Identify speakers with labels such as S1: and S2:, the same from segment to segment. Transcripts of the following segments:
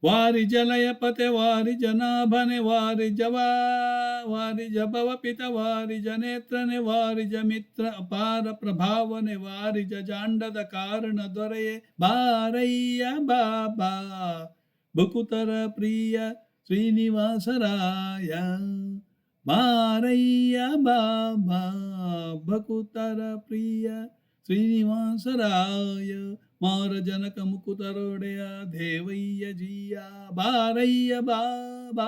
S1: ವಾರಿ ಜಲಯ ಪತೆ ವಾರಿ ಜನಾಭನೆ ವಾರಿ ಜಭವ ಪಿತ ವಾರಿ ಜನೇತ್ರನೆ ವಾರಿ ಜಮಿತ್ರ ಅಪಾರ ಪ್ರಭಾವನೆ ವಾರಿ ಜಾಂಡದ ಕಾರಣ ದೊರೆಯೇ ಬಾರಯ್ಯ ಬಾಬಾ ಬಕುತರ ಪ್ರಿಯ ಶ್ರೀನಿವಾಸರಾಯ ಬಾರಯ್ಯ ಬಾಬಾ ಬಕುತರ ಪ್ರಿಯ ಶ್ರೀನಿವಾಸರಾಯ ಮಾರ ಜನಕ ಮುಕುತರೊಡೆಯ ದೇವಯ್ಯ ಜಿಯ ಬಾರಯ್ಯ ಬಾಬಾ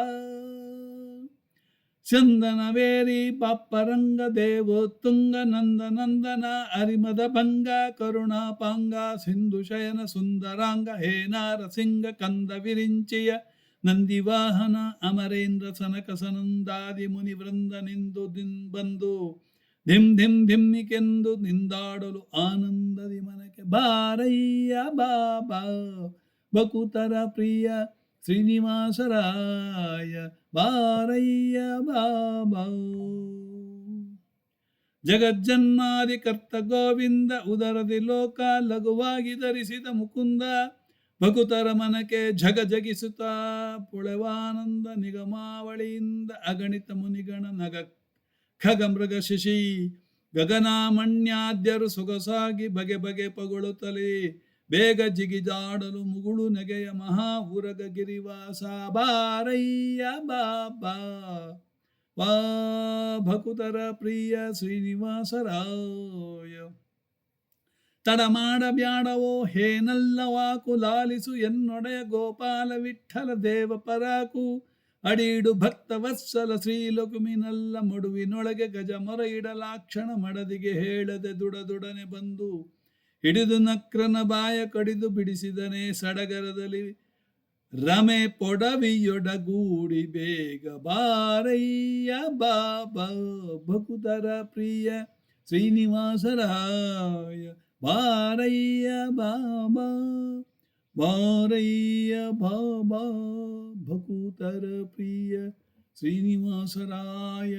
S1: ಚಂದನವೇರಿ ಪಾಪ್ಪರಂಗ ದೇವೋತ್ತುಂಗ ನಂದ ನಂದನ ಅರಿಮದ ಭಂಗ ಕರುಣಾಪಾಂಗ ಸಿಂಧು ಶಯನ ಸುಂದರಾಂಗ ಹೇ ನಾರಸಿಂಗ ಕಂದ ವಿರಿಂಚಿಯ ನಂದಿವಾಹನ ಅಮರೇಂದ್ರ ಸನಕ ಸನಂದಾದಿ ಮುನಿ ವೃಂದ ನಿಂದು ಬಂದು ಧಿಮ್ ಧಿಮ್ ಧಿಮ್ಮಿಕೆಂದು ನಿಂದಾಡಲು ಆನಂದದಿ ಮನಕ್ಕೆ ಬಾರಯ್ಯ ಬಾಬಾ ಬಕುತರ ಪ್ರಿಯ ಶ್ರೀನಿವಾಸರಾಯ ಬಾರಯ್ಯ ಬಾಬಾ ಜಗಜ್ಜನ್ಮಾದಿ ಕರ್ತ ಗೋವಿಂದ ಉದರದಿ ಲೋಕ ಲಘುವಾಗಿ ಧರಿಸಿದ ಮುಕುಂದ ಭಕುತರ ಮನಕ್ಕೆ ಜಗಿಸುತ್ತಾ ಪುಳವಾನಂದ ನಿಗಮಾವಳಿಯಿಂದ ಅಗಣಿತ ಮುನಿಗಣ ನಗ ಖಗ ಮೃಗ ಶಿಶಿ ಗಗನಾಮಣ್ಯಾದ್ಯರು ಸೊಗಸಾಗಿ ಬಗೆ ಬಗೆ ಪಗೊಳುತ್ತಲೇ ಬೇಗ ಜಿಗಿದಾಡಲು ಮುಗುಳು ನೆಗೆಯ ಮಹಾ ಉರಗ ಗಿರಿವಾಸ ಬಾರಯ್ಯ ಬಾಬಾ ವಾ ಭಕುತರ ಪ್ರಿಯ ಶ್ರೀನಿವಾಸರಾಯ ತಡ ಮಾಡಬ್ಯಾಡವೋ ಹೇನಲ್ಲವಾಕು ಲಾಲಿಸು ಎನ್ನೊಡೆಯ ಗೋಪಾಲ ವಿಠಲ ದೇವ ಪರಾಕು ಅಡೀಡು ಭಕ್ತ ವತ್ಸಲ ಶ್ರೀಲಕುಮಿನಲ್ಲ ಮಡುವಿನೊಳಗೆ ಗಜ ಮೊರ ಇಡಲಾಕ್ಷಣ ಮಡದಿಗೆ ಹೇಳದೆ ದುಡನೆ ಬಂದು ಹಿಡಿದು ನಕ್ರನ ಬಾಯ ಕಡಿದು ಬಿಡಿಸಿದನೆ ಸಡಗರದಲ್ಲಿ ರಮೆ ಪೊಡವಿಯೊಡಗೂಡಿ ಬೇಗ ಬಾರಯ್ಯ ಬಾಬಾ ಭಕುತರ ಪ್ರಿಯ ಶ್ರೀನಿವಾಸರಾಯ ಬಾರಯ್ಯ ಬಾಬಾ ಬಾರಯ್ಯ ಬಾಬಾ ಭಕುತರ ಪ್ರಿಯ ಶ್ರೀನಿವಾಸರಾಯ